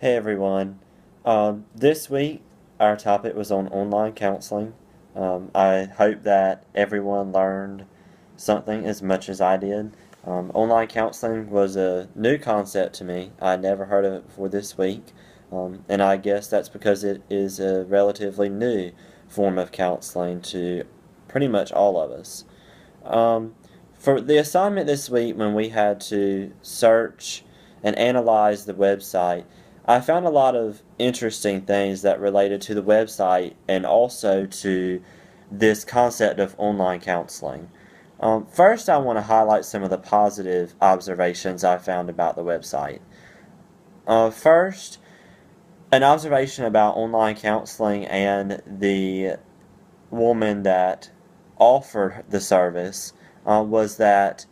Hey everyone. This week our topic was on online counseling. I hope that everyone learned something as much as I did. Online counseling was a new concept to me. I never heard of it before this week, and I guess that's because it is a relatively new form of counseling to pretty much all of us. Um, for the assignment this week, when we had to search and analyze the website, I found a lot of interesting things that related to the website and also to this concept of online counseling. First, I want to highlight some of the positive observations I found about the website. First, an observation about online counseling and the woman that offered the service was that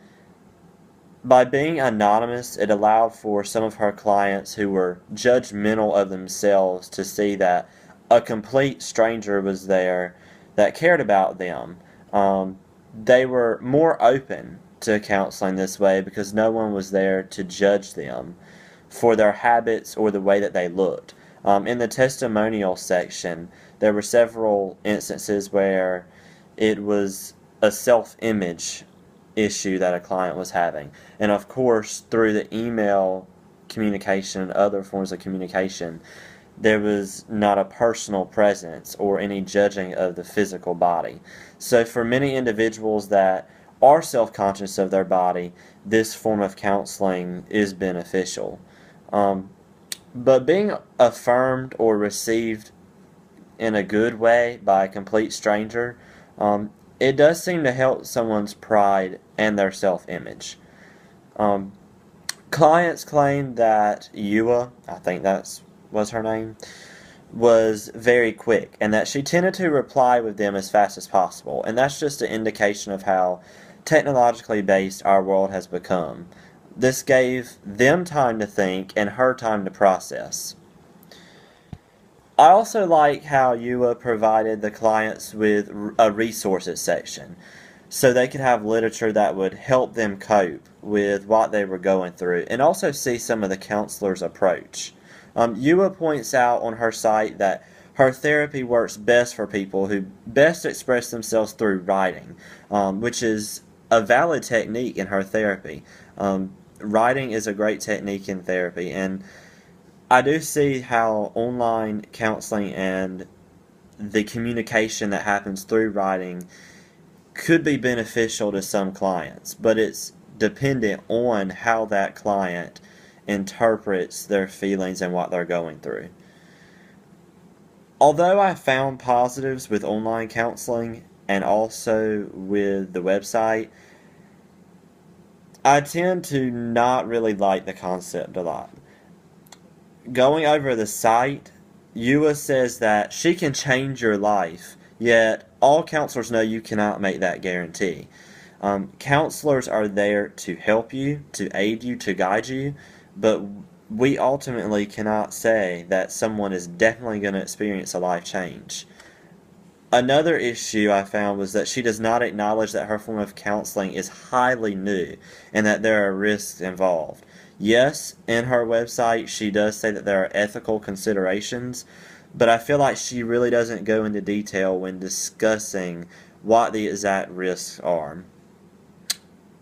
by being anonymous, it allowed for some of her clients who were judgmental of themselves to see that a complete stranger was there that cared about them. They were more open to counseling this way because no one was there to judge them for their habits or the way that they looked. In the testimonial section, there were several instances where it was a self-image issue that a client was having. And of course, through the email communication and other forms of communication, there was not a personal presence or any judging of the physical body. So for many individuals that are self-conscious of their body, this form of counseling is beneficial. Um, but being affirmed or received in a good way by a complete stranger, it does seem to help someone's pride and their self-image. Um, Clients claim that Ewa, I think that was her name, was very quick and that she tended to reply with them as fast as possible. And that's just an indication of how technologically based our world has become. This gave them time to think and her time to process. I also like how Ewa provided the clients with a resources section so they could have literature that would help them cope with what they were going through and also see some of the counselor's approach. Ewa points out on her site that her therapy works best for people who best express themselves through writing, which is a valid technique in her therapy. Writing is a great technique in therapy, and I do see how online counseling and the communication that happens through writing could be beneficial to some clients, but it's dependent on how that client interprets their feelings and what they're going through. Although I found positives with online counseling and also with the website, I tend to not really like the concept a lot. Going over the site, Ewa says that she can change your life, yet all counselors know you cannot make that guarantee. Counselors are there to help you, to aid you, to guide you, but we ultimately cannot say that someone is definitely going to experience a life change. Another issue I found was that she does not acknowledge that her form of counseling is highly new and that there are risks involved. Yes, in her website she does say that there are ethical considerations, but I feel like she really doesn't go into detail when discussing what the exact risks are.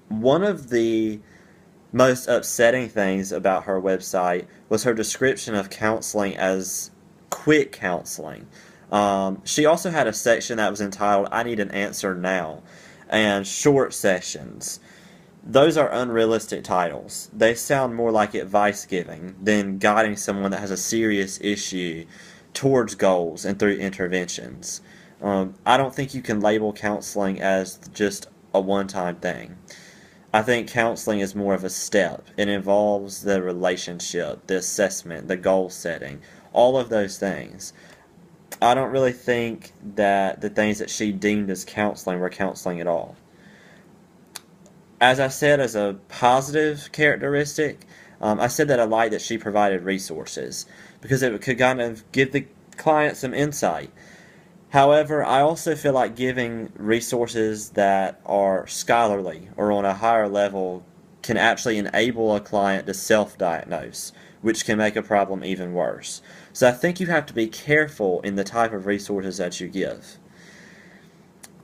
One of the most upsetting things about her website was her description of counseling as quick counseling. She also had a section that was entitled "I Need an Answer Now" and "Short Sessions." Those are unrealistic titles. They sound more like advice giving than guiding someone that has a serious issue towards goals and through interventions. I don't think you can label counseling as just a one-time thing. I think counseling is more of a step. It involves the relationship, the assessment, the goal setting, all of those things. I don't really think that the things that she deemed as counseling were counseling at all. As I said, as a positive characteristic, I said that I liked that she provided resources because it could kind of give the client some insight. However, I also feel like giving resources that are scholarly or on a higher level can actually enable a client to self-diagnose, which can make a problem even worse. So I think you have to be careful in the type of resources that you give.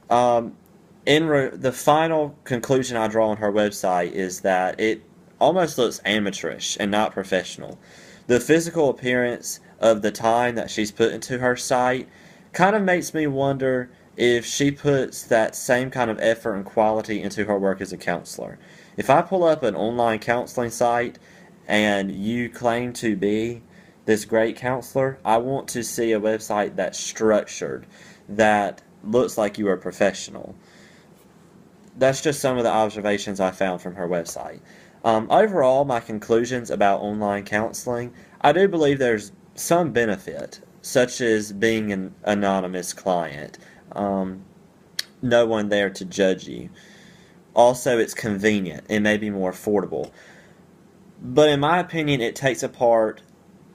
The final conclusion I draw on her website is that it almost looks amateurish and not professional. The physical appearance of the time that she's put into her site kind of makes me wonder if she puts that same kind of effort and quality into her work as a counselor. If I pull up an online counseling site and you claim to be this great counselor, I want to see a website that's structured, that looks like you are professional. That's just some of the observations I found from her website. Overall, my conclusions about online counseling, I do believe there's some benefit, such as being an anonymous client, no one there to judge you. Also, it's convenient. It may be more affordable. But in my opinion, it takes apart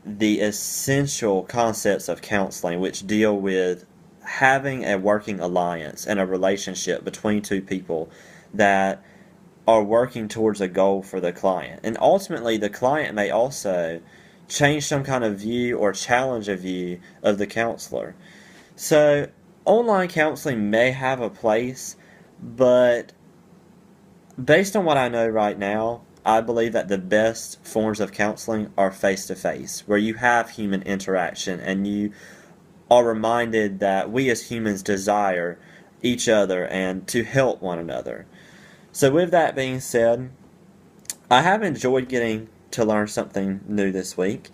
the essential concepts of counseling, which deal with having a working alliance and a relationship between two people that are working towards a goal for the client. And ultimately, the client may also change some kind of view or challenge a view of the counselor. So, online counseling may have a place, but based on what I know right now, I believe that the best forms of counseling are face-to-face, where you have human interaction and you are reminded that we as humans desire each other and to help one another. So with that being said, I have enjoyed getting to learn something new this week,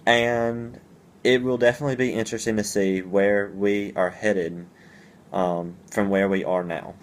and it will definitely be interesting to see where we are headed from where we are now.